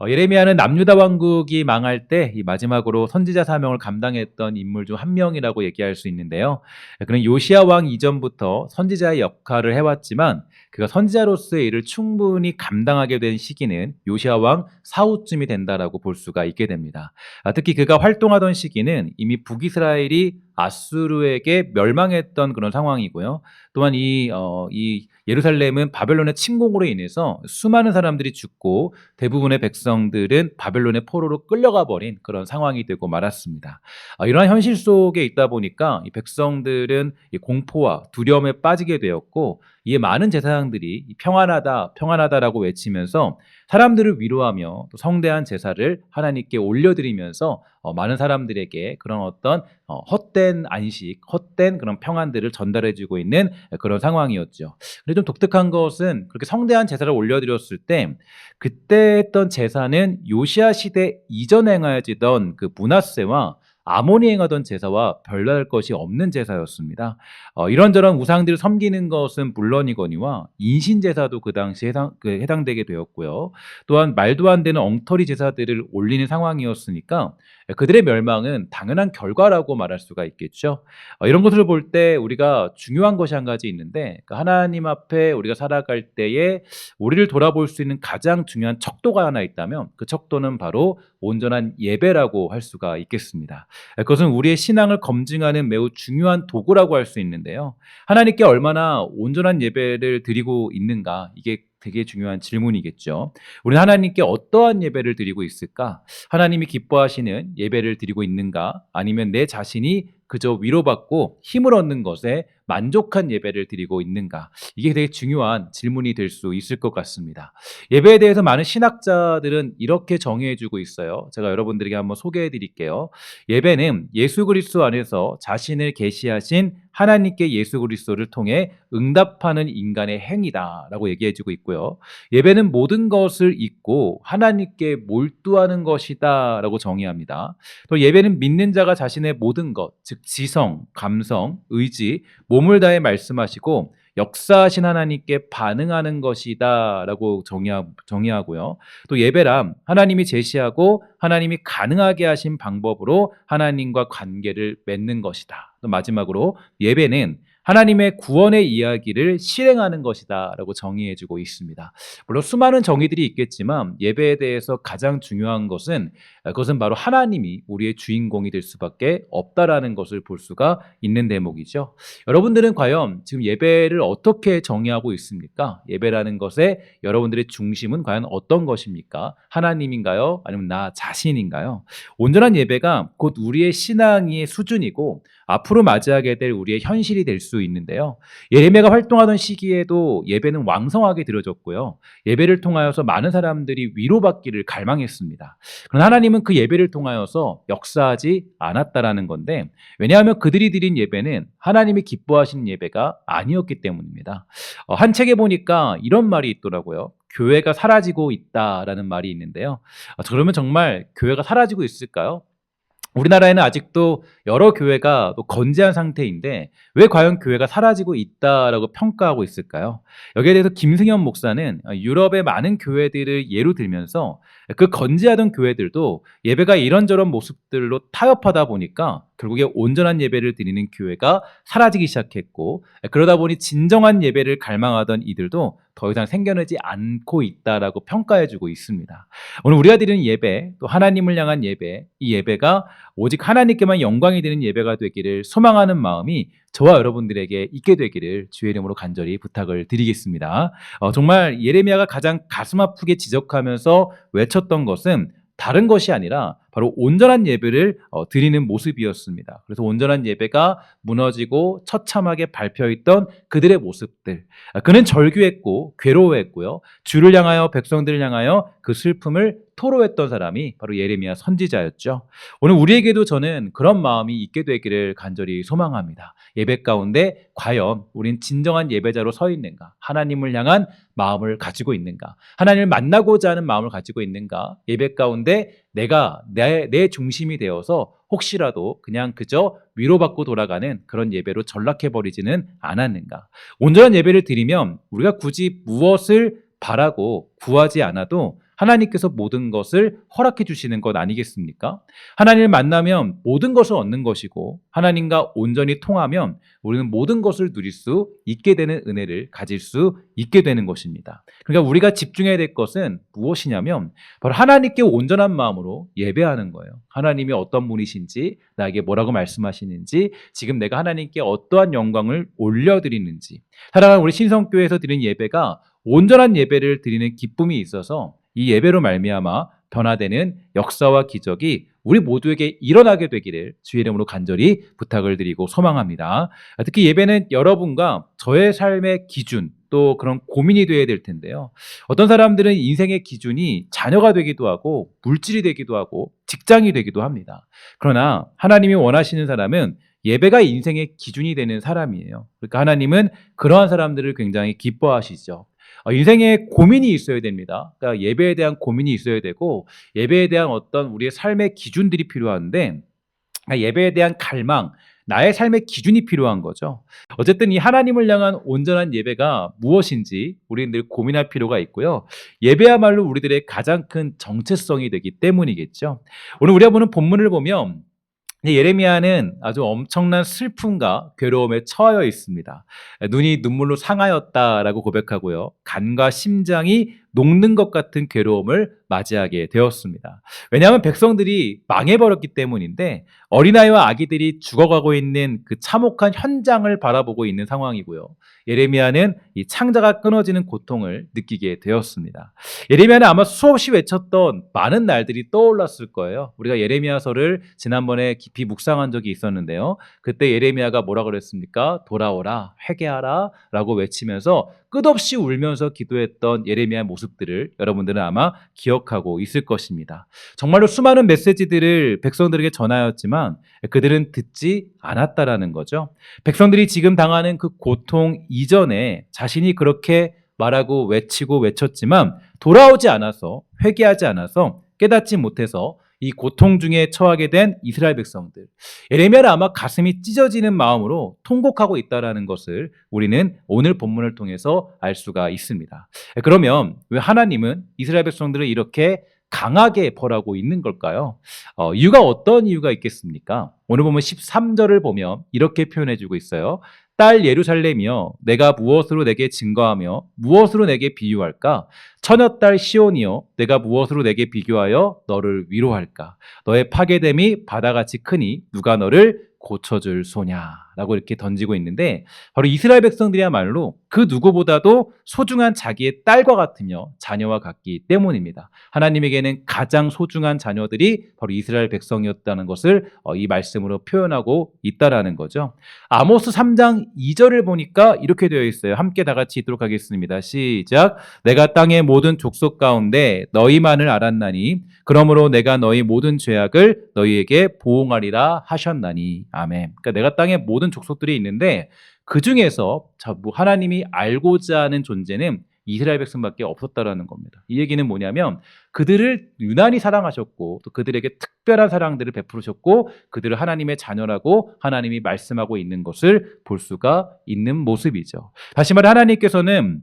예레미야는 남유다 왕국이 망할 때 이 마지막으로 선지자 사명을 감당했던 인물 중 한 명이라고 얘기할 수 있는데요. 그는 요시야 왕 이전부터 선지자의 역할을 해왔지만 그가 선지자로서의 일을 충분히 감당하게 된 시기는 요시야 왕 사후쯤이 된다라고 볼 수가 있게 됩니다. 특히 그가 활동하던 시기는 이미 북이스라엘이 아수르에게 멸망했던 그런 상황이고요. 또한 이 예루살렘은 바벨론의 침공으로 인해서 수많은 사람들이 죽고 대부분의 백성들은 바벨론의 포로로 끌려가 버린 그런 상황이 되고 말았습니다. 이러한 현실 속에 있다 보니까 이 백성들은 이 공포와 두려움에 빠지게 되었고 이에 많은 제사장들이 평안하다, 평안하다라고 외치면서 사람들을 위로하며 또 성대한 제사를 하나님께 올려드리면서 많은 사람들에게 그런 어떤 헛된 안식, 헛된 그런 평안들을 전달해주고 있는 그런 상황이었죠. 근데 좀 독특한 것은 그렇게 성대한 제사를 올려드렸을 때 그때 했던 제사는 요시야 시대 이전에 행하여지던 그 므낫세와 아몬이 행하던 제사와 별다를 것이 없는 제사였습니다. 이런저런 우상들을 섬기는 것은 물론이거니와 인신제사도 그 당시에 해당되게 되었고요. 또한 말도 안 되는 엉터리 제사들을 올리는 상황이었으니까 그들의 멸망은 당연한 결과라고 말할 수가 있겠죠. 이런 것을 볼 때 우리가 중요한 것이 한 가지 있는데 그 하나님 앞에 우리가 살아갈 때에 우리를 돌아볼 수 있는 가장 중요한 척도가 하나 있다면 그 척도는 바로 온전한 예배라고 할 수가 있겠습니다. 그것은 우리의 신앙을 검증하는 매우 중요한 도구라고 할 수 있는데요. 하나님께 얼마나 온전한 예배를 드리고 있는가 이게 되게 중요한 질문이겠죠. 우리는 하나님께 어떠한 예배를 드리고 있을까? 하나님이 기뻐하시는 예배를 드리고 있는가? 아니면 내 자신이 그저 위로받고 힘을 얻는 것에 만족한 예배를 드리고 있는가? 이게 되게 중요한 질문이 될 수 있을 것 같습니다. 예배에 대해서 많은 신학자들은 이렇게 정의해주고 있어요. 제가 여러분들에게 한번 소개해드릴게요. 예배는 예수 그리스도 안에서 자신을 계시하신 하나님께 예수 그리스도를 통해 응답하는 인간의 행위다라고 얘기해주고 있고요. 예배는 모든 것을 잊고 하나님께 몰두하는 것이다라고 정의합니다. 또 예배는 믿는 자가 자신의 모든 것, 즉 지성, 감성, 의지, 몸을 다해 말씀하시고 역사하신 하나님께 반응하는 것이다라고 정의하고요. 또 예배란 하나님이 제시하고 하나님이 가능하게 하신 방법으로 하나님과 관계를 맺는 것이다. 또 마지막으로 예배는 하나님의 구원의 이야기를 실행하는 것이다 라고 정의해주고 있습니다. 물론 수많은 정의들이 있겠지만 예배에 대해서 가장 중요한 것은 그것은 바로 하나님이 우리의 주인공이 될 수밖에 없다라는 것을 볼 수가 있는 대목이죠. 여러분들은 과연 지금 예배를 어떻게 정의하고 있습니까? 예배라는 것의 여러분들의 중심은 과연 어떤 것입니까? 하나님인가요? 아니면 나 자신인가요? 온전한 예배가 곧 우리의 신앙의 수준이고 앞으로 맞이하게 될 우리의 현실이 될 수 있는데요. 예레미야가 활동하던 시기에도 예배는 왕성하게 드려졌고요. 예배를 통하여서 많은 사람들이 위로받기를 갈망했습니다. 그러나 하나님은 그 예배를 통하여서 역사하지 않았다라는 건데 왜냐하면 그들이 드린 예배는 하나님이 기뻐하시는 예배가 아니었기 때문입니다. 한 책에 보니까 이런 말이 있더라고요. 교회가 사라지고 있다라는 말이 있는데요. 그러면 정말 교회가 사라지고 있을까요? 우리나라에는 아직도 여러 교회가 또 건재한 상태인데 왜 과연 교회가 사라지고 있다라고 평가하고 있을까요? 여기에 대해서 김승현 목사는 유럽의 많은 교회들을 예로 들면서 그 건재하던 교회들도 예배가 이런저런 모습들로 타협하다 보니까 결국에 온전한 예배를 드리는 교회가 사라지기 시작했고 그러다 보니 진정한 예배를 갈망하던 이들도 더 이상 생겨나지 않고 있다라고 평가해주고 있습니다. 오늘 우리가 드리는 예배, 또 하나님을 향한 예배, 이 예배가 오직 하나님께만 영광이 되는 예배가 되기를 소망하는 마음이 저와 여러분들에게 있게 되기를 주의 이름으로 간절히 부탁을 드리겠습니다. 정말 예레미야가 가장 가슴 아프게 지적하면서 외쳤던 것은 다른 것이 아니라 바로 온전한 예배를 드리는 모습이었습니다. 그래서 온전한 예배가 무너지고 처참하게 밟혀있던 그들의 모습들. 그는 절규했고 괴로워했고요. 주를 향하여 백성들을 향하여 그 슬픔을 토로했던 사람이 바로 예레미야 선지자였죠. 오늘 우리에게도 저는 그런 마음이 있게 되기를 간절히 소망합니다. 예배 가운데 과연 우린 진정한 예배자로 서 있는가? 하나님을 향한 마음을 가지고 있는가? 하나님을 만나고자 하는 마음을 가지고 있는가? 예배 가운데 내가 내 중심이 되어서 혹시라도 그냥 그저 위로받고 돌아가는 그런 예배로 전락해버리지는 않았는가? 온전한 예배를 드리면 우리가 굳이 무엇을 바라고 구하지 않아도 하나님께서 모든 것을 허락해 주시는 것 아니겠습니까? 하나님을 만나면 모든 것을 얻는 것이고 하나님과 온전히 통하면 우리는 모든 것을 누릴 수 있게 되는 은혜를 가질 수 있게 되는 것입니다. 그러니까 우리가 집중해야 될 것은 무엇이냐면 바로 하나님께 온전한 마음으로 예배하는 거예요. 하나님이 어떤 분이신지, 나에게 뭐라고 말씀하시는지, 지금 내가 하나님께 어떠한 영광을 올려드리는지. 사랑하는 우리 신성교회에서 드리는 예배가 온전한 예배를 드리는 기쁨이 있어서 이 예배로 말미암아 변화되는 역사와 기적이 우리 모두에게 일어나게 되기를 주의 이름으로 간절히 부탁을 드리고 소망합니다. 특히 예배는 여러분과 저의 삶의 기준, 또 그런 고민이 되어야 될 텐데요. 어떤 사람들은 인생의 기준이 자녀가 되기도 하고 물질이 되기도 하고 직장이 되기도 합니다. 그러나 하나님이 원하시는 사람은 예배가 인생의 기준이 되는 사람이에요. 그러니까 하나님은 그러한 사람들을 굉장히 기뻐하시죠. 인생에 고민이 있어야 됩니다. 그러니까 예배에 대한 고민이 있어야 되고 예배에 대한 어떤 우리의 삶의 기준들이 필요한데 예배에 대한 갈망, 나의 삶의 기준이 필요한 거죠. 어쨌든 이 하나님을 향한 온전한 예배가 무엇인지 우리는 늘 고민할 필요가 있고요. 예배야말로 우리들의 가장 큰 정체성이 되기 때문이겠죠. 오늘 우리가 보는 본문을 보면 예레미야는 아주 엄청난 슬픔과 괴로움에 처하여 있습니다. 눈이 눈물로 상하였다라고 고백하고요. 간과 심장이 녹는 것 같은 괴로움을 맞이하게 되었습니다. 왜냐하면 백성들이 망해버렸기 때문인데 어린아이와 아기들이 죽어가고 있는 그 참혹한 현장을 바라보고 있는 상황이고요. 예레미야는 이 창자가 끊어지는 고통을 느끼게 되었습니다. 예레미야는 아마 수없이 외쳤던 많은 날들이 떠올랐을 거예요. 우리가 예레미야서를 지난번에 깊이 묵상한 적이 있었는데요. 그때 예레미야가 뭐라 그랬습니까? 돌아오라, 회개하라 라고 외치면서 끝없이 울면서 기도했던 예레미야의 모습들을 여러분들은 아마 기억하고 있을 것입니다. 정말로 수많은 메시지들을 백성들에게 전하였지만 그들은 듣지 않았다라는 거죠. 백성들이 지금 당하는 그 고통 이전에 자신이 그렇게 말하고 외치고 외쳤지만 돌아오지 않아서, 회개하지 않아서, 깨닫지 못해서 이 고통 중에 처하게 된 이스라엘 백성들. 예레미야는 아마 가슴이 찢어지는 마음으로 통곡하고 있다는 것을 우리는 오늘 본문을 통해서 알 수가 있습니다. 그러면 왜 하나님은 이스라엘 백성들을 이렇게 강하게 벌하고 있는 걸까요? 이유가 어떤 이유가 있겠습니까? 오늘 보면 13절을 보면 이렇게 표현해주고 있어요. 딸 예루살렘이여, 내가 무엇으로 내게 증거하며 무엇으로 내게 비유할까? 처녀딸 시온이여, 내가 무엇으로 내게 비교하여 너를 위로할까? 너의 파괴됨이 바다같이 크니 누가 너를 고쳐줄 소냐라고 이렇게 던지고 있는데 바로 이스라엘 백성들이야말로 그 누구보다도 소중한 자기의 딸과 같으며 자녀와 같기 때문입니다. 하나님에게는 가장 소중한 자녀들이 바로 이스라엘 백성이었다는 것을 이 말씀으로 표현하고 있다라는 거죠. 아모스 3장 2절을 보니까 이렇게 되어 있어요. 함께 다 같이 읽도록 하겠습니다. 시작. 내가 땅의 모든 족속 가운데 너희만을 알았나니 그러므로 내가 너희 모든 죄악을 너희에게 보응하리라 하셨나니. 아멘. 그러니까 내가 땅에 모든 족속들이 있는데 그 중에서 하나님이 알고자 하는 존재는 이스라엘 백성밖에 없었다라는 겁니다. 이 얘기는 뭐냐면 그들을 유난히 사랑하셨고 또 그들에게 특별한 사랑들을 베푸셨고 그들을 하나님의 자녀라고 하나님이 말씀하고 있는 것을 볼 수가 있는 모습이죠. 다시 말해 하나님께서는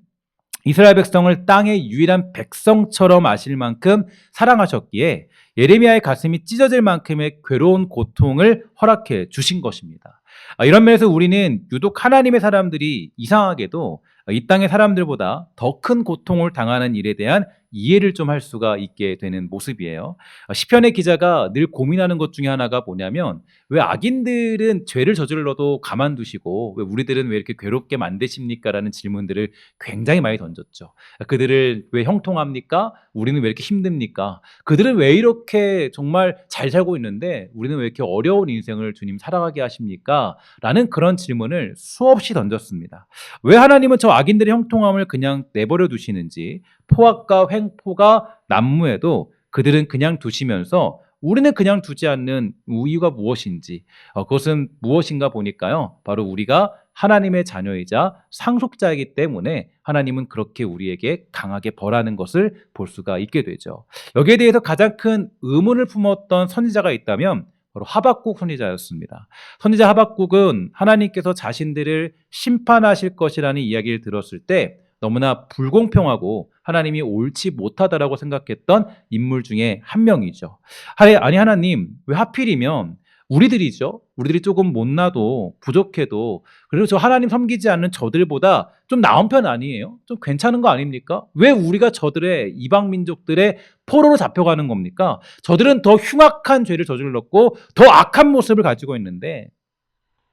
이스라엘 백성을 땅의 유일한 백성처럼 아실 만큼 사랑하셨기에 예레미야의 가슴이 찢어질 만큼의 괴로운 고통을 허락해 주신 것입니다. 이런 면에서 우리는 유독 하나님의 사람들이 이상하게도 이 땅의 사람들보다 더 큰 고통을 당하는 일에 대한 이해를 좀 할 수가 있게 되는 모습이에요. 시편의 기자가 늘 고민하는 것 중에 하나가 뭐냐면 왜 악인들은 죄를 저질러도 가만두시고 왜 우리들은 왜 이렇게 괴롭게 만드십니까? 라는 질문들을 굉장히 많이 던졌죠. 그들을 왜 형통합니까? 우리는 왜 이렇게 힘듭니까? 그들은 왜 이렇게 정말 잘 살고 있는데 우리는 왜 이렇게 어려운 인생을 주님 살아가게 하십니까? 라는 그런 질문을 수없이 던졌습니다. 왜 하나님은 저 악인들의 형통함을 그냥 내버려 두시는지, 포악과 횡포가 난무해도 그들은 그냥 두시면서 우리는 그냥 두지 않는 이유가 무엇인지, 그것은 무엇인가 보니까요, 바로 우리가 하나님의 자녀이자 상속자이기 때문에 하나님은 그렇게 우리에게 강하게 벌하는 것을 볼 수가 있게 되죠. 여기에 대해서 가장 큰 의문을 품었던 선지자가 있다면 바로 하박국 선지자였습니다. 선지자 하박국은 하나님께서 자신들을 심판하실 것이라는 이야기를 들었을 때 너무나 불공평하고 하나님이 옳지 못하다라고 생각했던 인물 중에 한 명이죠. 아니 하나님 왜 하필이면 우리들이죠. 우리들이 조금 못나도 부족해도 그래도 저 하나님 섬기지 않는 저들보다 좀 나은 편 아니에요? 좀 괜찮은 거 아닙니까? 왜 우리가 저들의 이방 민족들의 포로로 잡혀가는 겁니까? 저들은 더 흉악한 죄를 저질렀고 더 악한 모습을 가지고 있는데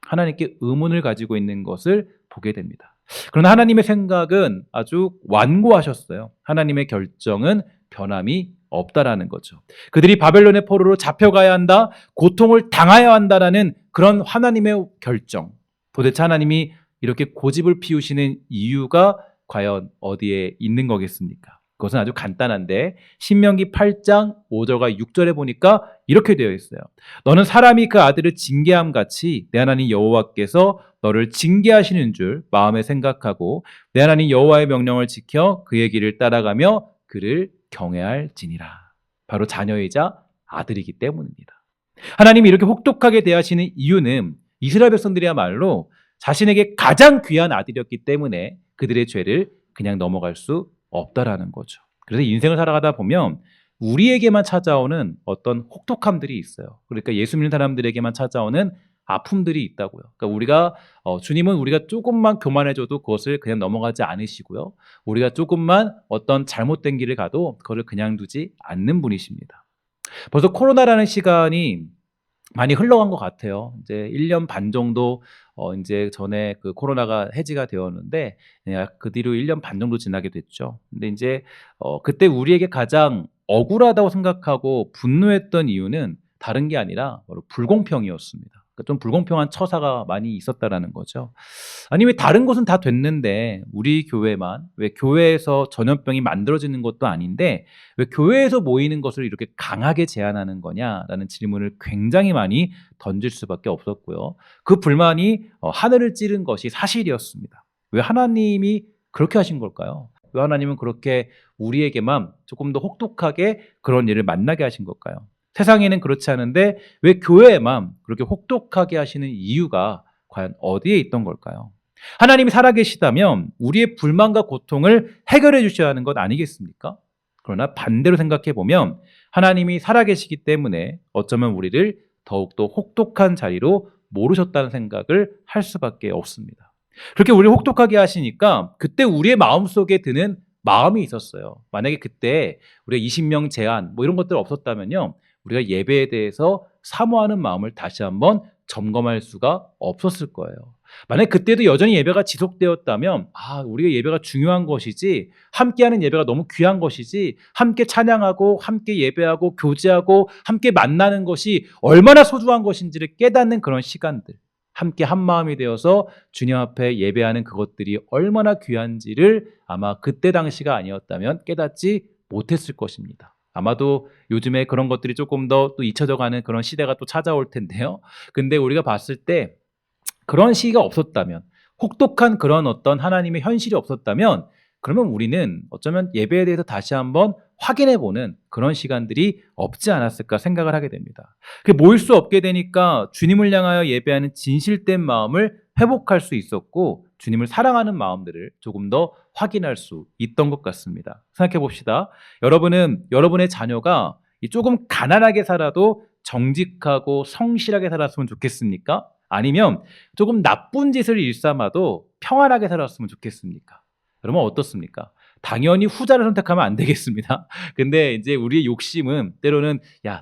하나님께 의문을 가지고 있는 것을 보게 됩니다. 그러나 하나님의 생각은 아주 완고하셨어요. 하나님의 결정은 변함이 없다라는 거죠. 그들이 바벨론의 포로로 잡혀가야 한다, 고통을 당해야 한다라는 그런 하나님의 결정. 도대체 하나님이 이렇게 고집을 피우시는 이유가 과연 어디에 있는 거겠습니까? 그것은 아주 간단한데 신명기 8장 5절과 6절에 보니까 이렇게 되어 있어요. 너는 사람이 그 아들을 징계함 같이 내 하나님 여호와께서 너를 징계하시는 줄 마음에 생각하고 내 하나님 여호와의 명령을 지켜 그의 길을 따라가며 그를 경외할지니라. 바로 자녀이자 아들이기 때문입니다. 하나님이 이렇게 혹독하게 대하시는 이유는 이스라엘 백성들이야말로 자신에게 가장 귀한 아들이었기 때문에 그들의 죄를 그냥 넘어갈 수 없다라는 거죠. 그래서 인생을 살아가다 보면 우리에게만 찾아오는 어떤 혹독함들이 있어요. 그러니까 예수 믿는 사람들에게만 찾아오는 아픔들이 있다고요. 그러니까 주님은 우리가 조금만 교만해져도 그것을 그냥 넘어가지 않으시고요. 우리가 조금만 어떤 잘못된 길을 가도 그것을 그냥 두지 않는 분이십니다. 벌써 코로나라는 시간이 많이 흘러간 것 같아요. 이제 1년 반 정도 이제 전에 그 코로나가 해지가 되었는데 그 뒤로 1년 반 정도 지나게 됐죠. 근데 이제 그때 우리에게 가장 억울하다고 생각하고 분노했던 이유는 다른 게 아니라 바로 불공평이었습니다. 그러니까 좀 불공평한 처사가 많이 있었다라는 거죠. 아니 왜 다른 곳은 다 됐는데 우리 교회만 왜 교회에서 전염병이 만들어지는 것도 아닌데 왜 교회에서 모이는 것을 이렇게 강하게 제한하는 거냐라는 질문을 굉장히 많이 던질 수밖에 없었고요. 그 불만이 하늘을 찌른 것이 사실이었습니다. 왜 하나님이 그렇게 하신 걸까요? 왜 하나님은 그렇게 우리에게만 조금 더 혹독하게 그런 일을 만나게 하신 걸까요? 세상에는 그렇지 않은데 왜 교회에만 그렇게 혹독하게 하시는 이유가 과연 어디에 있던 걸까요? 하나님이 살아계시다면 우리의 불만과 고통을 해결해 주셔야 하는 것 아니겠습니까? 그러나 반대로 생각해 보면 하나님이 살아계시기 때문에 어쩌면 우리를 더욱더 혹독한 자리로 모르셨다는 생각을 할 수밖에 없습니다. 그렇게 우리를 혹독하게 하시니까 그때 우리의 마음속에 드는 마음이 있었어요. 만약에 그때 우리가 20명 제한 이런 것들 없었다면요. 우리가 예배에 대해서 사모하는 마음을 다시 한번 점검할 수가 없었을 거예요. 만약 그때도 여전히 예배가 지속되었다면 우리가 예배가 중요한 것이지 함께하는 예배가 너무 귀한 것이지 함께 찬양하고 함께 예배하고 교제하고 함께 만나는 것이 얼마나 소중한 것인지를 깨닫는 그런 시간들 함께 한 마음이 되어서 주님 앞에 예배하는 그것들이 얼마나 귀한지를 아마 그때 당시가 아니었다면 깨닫지 못했을 것입니다. 아마도 요즘에 그런 것들이 조금 더 또 잊혀져가는 그런 시대가 또 찾아올 텐데요. 근데 우리가 봤을 때 그런 시기가 없었다면 혹독한 그런 어떤 하나님의 현실이 없었다면 그러면 우리는 어쩌면 예배에 대해서 다시 한번 확인해보는 그런 시간들이 없지 않았을까 생각을 하게 됩니다. 모일 수 없게 되니까 주님을 향하여 예배하는 진실된 마음을 회복할 수 있었고 주님을 사랑하는 마음들을 조금 더 확인할 수 있던 것 같습니다. 생각해 봅시다. 여러분은 여러분의 자녀가 조금 가난하게 살아도 정직하고 성실하게 살았으면 좋겠습니까? 아니면 조금 나쁜 짓을 일삼아도 평안하게 살았으면 좋겠습니까? 그러면 어떻습니까? 당연히 후자를 선택하면 안 되겠습니다. 근데 이제 우리의 욕심은 때로는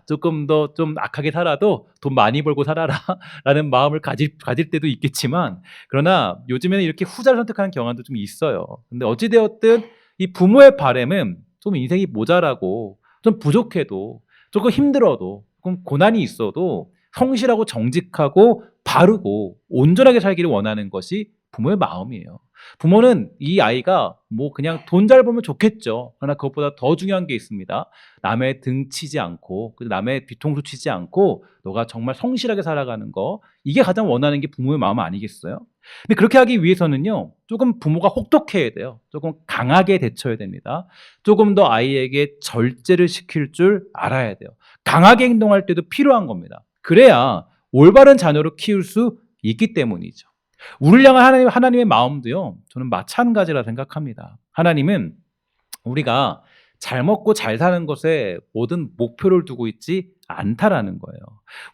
조금 더 좀 악하게 살아도 돈 많이 벌고 살아라 라는 마음을 가질 때도 있겠지만 그러나 요즘에는 이렇게 후자를 선택하는 경향도 좀 있어요. 근데 어찌되었든 이 부모의 바람은 좀 인생이 모자라고 좀 부족해도 조금 힘들어도 조금 고난이 있어도 성실하고 정직하고 바르고 온전하게 살기를 원하는 것이 부모의 마음이에요. 부모는 이 아이가 그냥 돈 잘 벌면 좋겠죠. 그러나 그것보다 더 중요한 게 있습니다. 남의 등 치지 않고 남의 뒤통수 치지 않고 너가 정말 성실하게 살아가는 거 이게 가장 원하는 게 부모의 마음 아니겠어요? 근데 그렇게 하기 위해서는요. 조금 부모가 혹독해야 돼요. 조금 강하게 대처해야 됩니다. 조금 더 아이에게 절제를 시킬 줄 알아야 돼요. 강하게 행동할 때도 필요한 겁니다. 그래야 올바른 자녀로 키울 수 있기 때문이죠. 우리를 향한 하나님의 마음도요, 저는 마찬가지라 생각합니다. 하나님은 우리가 잘 먹고 잘 사는 것에 모든 목표를 두고 있지 않다라는 거예요.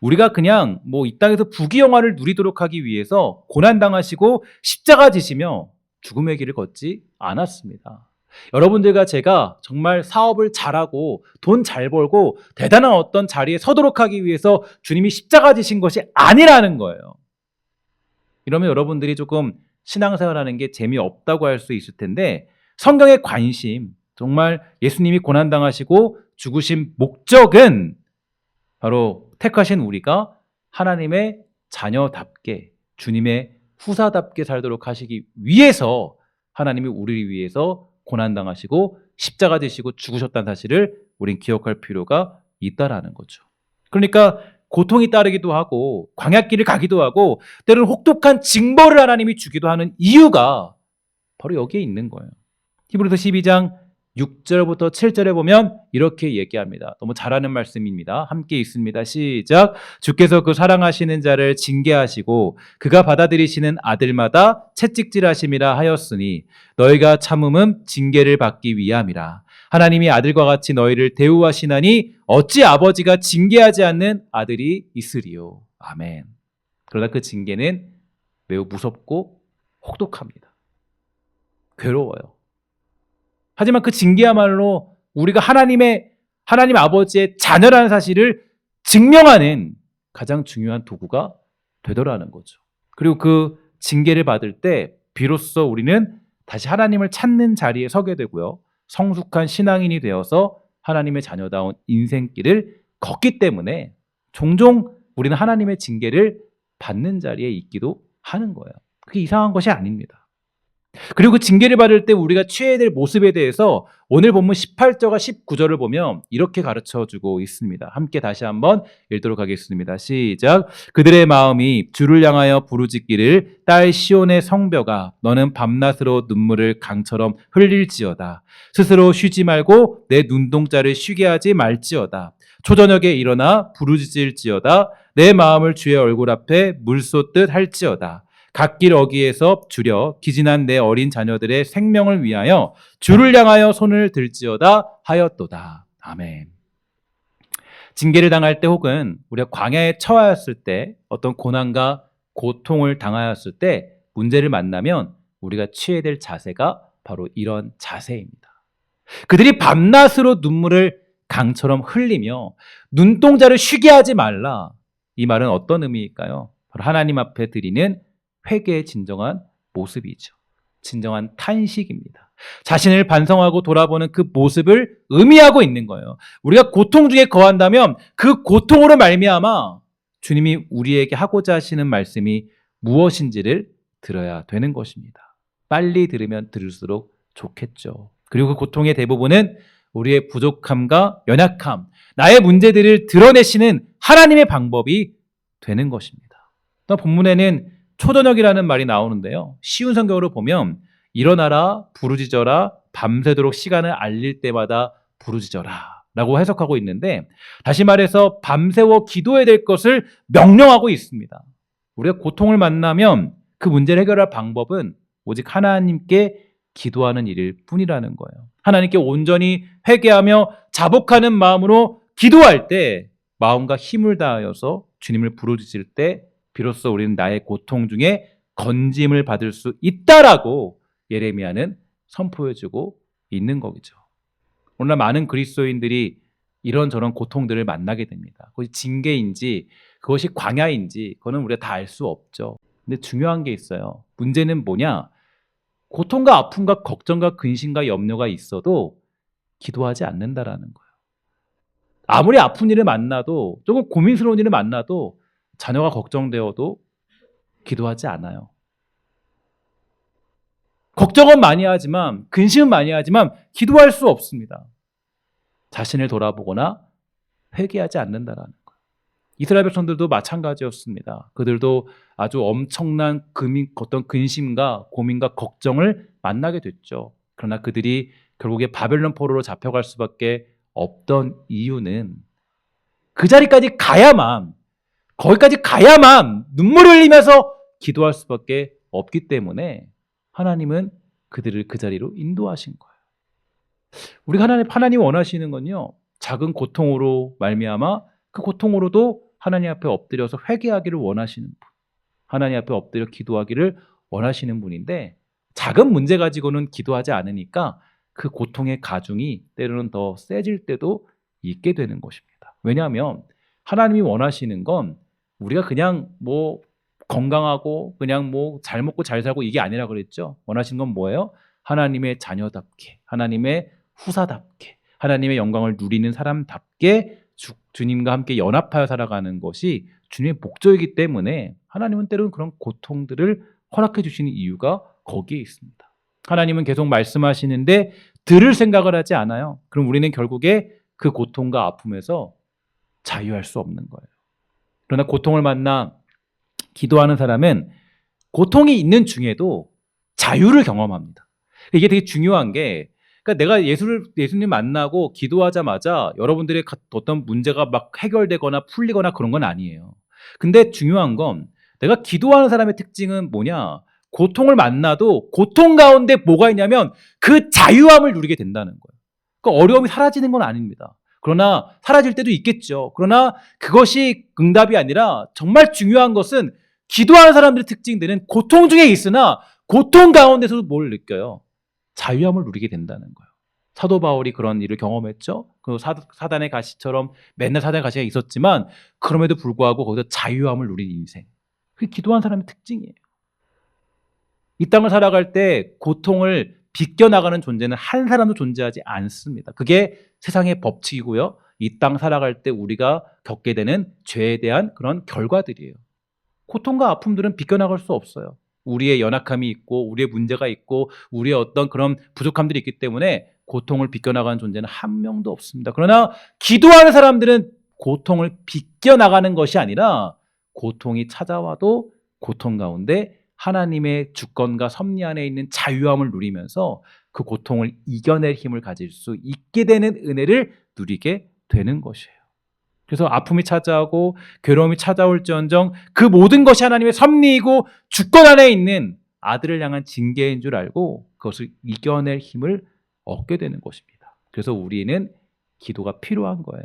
우리가 그냥 뭐 이 땅에서 부귀영화를 누리도록 하기 위해서 고난당하시고 십자가 지시며 죽음의 길을 걷지 않았습니다. 여러분들과 제가 정말 사업을 잘하고 돈 잘 벌고 대단한 어떤 자리에 서도록 하기 위해서 주님이 십자가 지신 것이 아니라는 거예요. 이러면 여러분들이 조금 신앙생활하는 게 재미없다고 할 수 있을 텐데, 성경의 관심, 정말 예수님이 고난당하시고 죽으신 목적은 바로 택하신 우리가 하나님의 자녀답게, 주님의 후사답게 살도록 하시기 위해서 하나님이 우리를 위해서 고난당하시고 십자가 지시고 죽으셨다는 사실을 우린 기억할 필요가 있다라는 거죠. 그러니까 고통이 따르기도 하고 광야길을 가기도 하고 때로는 혹독한 징벌을 하나님이 주기도 하는 이유가 바로 여기에 있는 거예요. 히브리서 12장 6절부터 7절에 보면 이렇게 얘기합니다. 너무 잘하는 말씀입니다. 함께 읽습니다. 시작. 주께서 그 사랑하시는 자를 징계하시고 그가 받아들이시는 아들마다 채찍질하심이라 하였으니 너희가 참음은 징계를 받기 위함이라. 하나님이 아들과 같이 너희를 대우하시나니 어찌 아버지가 징계하지 않는 아들이 있으리요. 아멘. 그러나 그 징계는 매우 무섭고 혹독합니다. 괴로워요. 하지만 그 징계야말로 우리가 하나님 아버지의 자녀라는 사실을 증명하는 가장 중요한 도구가 되더라는 거죠. 그리고 그 징계를 받을 때 비로소 우리는 다시 하나님을 찾는 자리에 서게 되고요. 성숙한 신앙인이 되어서 하나님의 자녀다운 인생길을 걷기 때문에 종종 우리는 하나님의 징계를 받는 자리에 있기도 하는 거예요. 그게 이상한 것이 아닙니다. 그리고 그 징계를 받을 때 우리가 취해야 될 모습에 대해서 오늘 본문 18절과 19절을 보면 이렇게 가르쳐주고 있습니다. 함께 다시 한번 읽도록 하겠습니다. 시작. 그들의 마음이 주를 향하여 부르짖기를 딸 시온의 성벽아 너는 밤낮으로 눈물을 강처럼 흘릴지어다. 스스로 쉬지 말고 내 눈동자를 쉬게 하지 말지어다. 초저녁에 일어나 부르짖을지어다. 내 마음을 주의 얼굴 앞에 물 쏟듯 할지어다. 갓길 어귀에서 줄여 기진한 내 어린 자녀들의 생명을 위하여 주를 향하여 손을 들지어다 하였도다. 아멘. 징계를 당할 때 혹은 우리가 광야에 처하였을 때 어떤 고난과 고통을 당하였을 때 문제를 만나면 우리가 취해야 될 자세가 바로 이런 자세입니다. 그들이 밤낮으로 눈물을 강처럼 흘리며 눈동자를 쉬게 하지 말라. 이 말은 어떤 의미일까요? 바로 하나님 앞에 드리는 회개의 진정한 모습이죠. 진정한 탄식입니다. 자신을 반성하고 돌아보는 그 모습을 의미하고 있는 거예요. 우리가 고통 중에 거한다면 그 고통으로 말미암아 주님이 우리에게 하고자 하시는 말씀이 무엇인지를 들어야 되는 것입니다. 빨리 들으면 들을수록 좋겠죠. 그리고 그 고통의 대부분은 우리의 부족함과 연약함, 나의 문제들을 드러내시는 하나님의 방법이 되는 것입니다. 또 본문에는 초저녁이라는 말이 나오는데요. 쉬운 성경으로 보면 일어나라, 부르짖어라, 밤새도록 시간을 알릴 때마다 부르짖어라 라고 해석하고 있는데, 다시 말해서 밤새워 기도해야 될 것을 명령하고 있습니다. 우리가 고통을 만나면 그 문제를 해결할 방법은 오직 하나님께 기도하는 일일 뿐이라는 거예요. 하나님께 온전히 회개하며 자복하는 마음으로 기도할 때 마음과 힘을 다하여서 주님을 부르짖을 때 비로소 우리는 나의 고통 중에 건짐을 받을 수 있다라고 예레미야는 선포해주고 있는 거죠. 오늘날 많은 그리스도인들이 이런저런 고통들을 만나게 됩니다. 그것이 징계인지 그것이 광야인지 그거는 우리가 다 알 수 없죠. 근데 중요한 게 있어요. 문제는 뭐냐? 고통과 아픔과 걱정과 근심과 염려가 있어도 기도하지 않는다라는 거예요. 아무리 아픈 일을 만나도 조금 고민스러운 일을 만나도 자녀가 걱정되어도 기도하지 않아요. 걱정은 많이 하지만 근심은 많이 하지만 기도할 수 없습니다. 자신을 돌아보거나 회개하지 않는다라는 거예요. 이스라엘 백성들도 마찬가지였습니다. 그들도 아주 엄청난 어떤 근심과 고민과 걱정을 만나게 됐죠. 그러나 그들이 결국에 바벨론 포로로 잡혀갈 수밖에 없던 이유는 그 자리까지 가야만, 거기까지 가야만 눈물을 흘리면서 기도할 수밖에 없기 때문에 하나님은 그들을 그 자리로 인도하신 거예요. 우리가 하나님 원하시는 건요, 작은 고통으로 말미암아 그 고통으로도 하나님 앞에 엎드려서 회개하기를 원하시는 분, 하나님 앞에 엎드려 기도하기를 원하시는 분인데, 작은 문제 가지고는 기도하지 않으니까 그 고통의 가중이 때로는 더 세질 때도 있게 되는 것입니다. 왜냐하면 하나님이 원하시는 건 우리가 그냥 뭐 건강하고 그냥 뭐 잘 먹고 잘 살고 이게 아니라 그랬죠. 원하시는 건 뭐예요? 하나님의 자녀답게, 하나님의 후사답게, 하나님의 영광을 누리는 사람답게 주님과 함께 연합하여 살아가는 것이 주님의 목적이기 때문에 하나님은 때로는 그런 고통들을 허락해 주시는 이유가 거기에 있습니다. 하나님은 계속 말씀하시는데 들을 생각을 하지 않아요. 그럼 우리는 결국에 그 고통과 아픔에서 자유할 수 없는 거예요. 그러나 고통을 만나 기도하는 사람은 고통이 있는 중에도 자유를 경험합니다. 이게 되게 중요한 게, 그러니까 내가 예수님 만나고 기도하자마자 여러분들의 어떤 문제가 막 해결되거나 풀리거나 그런 건 아니에요. 근데 중요한 건 내가 기도하는 사람의 특징은 뭐냐? 고통을 만나도 고통 가운데 뭐가 있냐면 그 자유함을 누리게 된다는 거예요. 그러니까 어려움이 사라지는 건 아닙니다. 그러나 사라질 때도 있겠죠. 그러나 그것이 응답이 아니라 정말 중요한 것은 기도하는 사람들의 특징들은 고통 중에 있으나 고통 가운데서도 뭘 느껴요? 자유함을 누리게 된다는 거예요. 사도 바울이 그런 일을 경험했죠. 그 사단의 가시처럼 맨날 사단의 가시가 있었지만 그럼에도 불구하고 거기서 자유함을 누린 인생. 그게 기도하는 사람의 특징이에요. 이 땅을 살아갈 때 고통을 비껴나가는 존재는 한 사람도 존재하지 않습니다. 그게 세상의 법칙이고요. 이 땅 살아갈 때 우리가 겪게 되는 죄에 대한 그런 결과들이에요. 고통과 아픔들은 비껴나갈 수 없어요. 우리의 연약함이 있고 우리의 문제가 있고 우리의 어떤 그런 부족함들이 있기 때문에 고통을 비껴나가는 존재는 한 명도 없습니다. 그러나 기도하는 사람들은 고통을 비껴나가는 것이 아니라 고통이 찾아와도 고통 가운데 하나님의 주권과 섭리 안에 있는 자유함을 누리면서 그 고통을 이겨낼 힘을 가질 수 있게 되는 은혜를 누리게 되는 것이에요. 그래서 아픔이 찾아오고 괴로움이 찾아올지언정 그 모든 것이 하나님의 섭리이고 주권 안에 있는 아들을 향한 징계인 줄 알고 그것을 이겨낼 힘을 얻게 되는 것입니다. 그래서 우리는 기도가 필요한 거예요.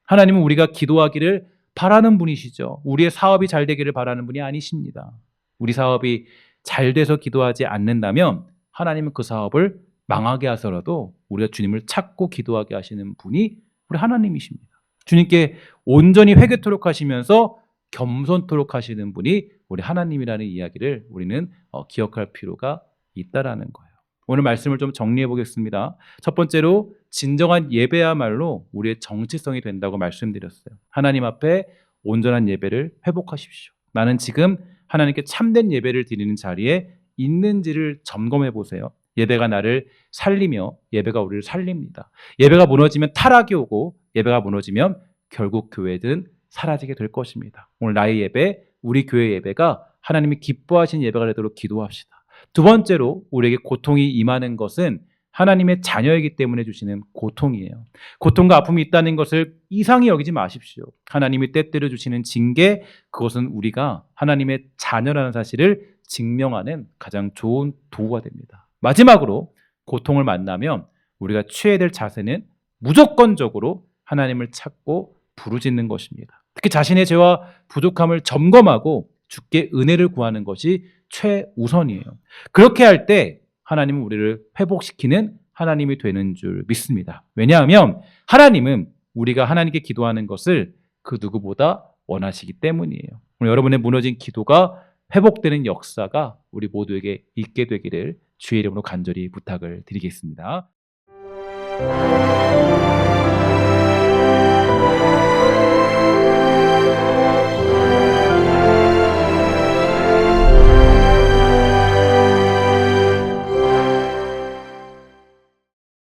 하나님은 우리가 기도하기를 바라는 분이시죠. 우리의 사업이 잘 되기를 바라는 분이 아니십니다. 우리 사업이 잘 돼서 기도하지 않는다면 하나님은 그 사업을 망하게 하서라도 우리가 주님을 찾고 기도하게 하시는 분이 우리 하나님이십니다. 주님께 온전히 회개토록 하시면서 겸손토록 하시는 분이 우리 하나님이라는 이야기를 우리는 기억할 필요가 있다라는 거예요. 오늘 말씀을 좀 정리해 보겠습니다. 첫 번째로 진정한 예배야말로 우리의 정체성이 된다고 말씀드렸어요. 하나님 앞에 온전한 예배를 회복하십시오. 나는 지금 하나님께 참된 예배를 드리는 자리에 있는지를 점검해 보세요. 예배가 나를 살리며 예배가 우리를 살립니다. 예배가 무너지면 타락이 오고 예배가 무너지면 결국 교회는 사라지게 될 것입니다. 오늘 나의 예배, 우리 교회 예배가 하나님이 기뻐하신 예배가 되도록 기도합시다. 두 번째로 우리에게 고통이 임하는 것은 하나님의 자녀이기 때문에 주시는 고통이에요. 고통과 아픔이 있다는 것을 이상히 여기지 마십시오. 하나님이 때때려 주시는 징계, 그것은 우리가 하나님의 자녀라는 사실을 증명하는 가장 좋은 도구가 됩니다. 마지막으로 고통을 만나면 우리가 취해야 될 자세는 무조건적으로 하나님을 찾고 부르짖는 것입니다. 특히 자신의 죄와 부족함을 점검하고 주께 은혜를 구하는 것이 최우선이에요. 그렇게 할 때 하나님은 우리를 회복시키는 하나님이 되는 줄 믿습니다. 왜냐하면 하나님은 우리가 하나님께 기도하는 것을 그 누구보다 원하시기 때문이에요. 오늘 여러분의 무너진 기도가 회복되는 역사가 우리 모두에게 있게 되기를 주의 이름으로 간절히 부탁을 드리겠습니다.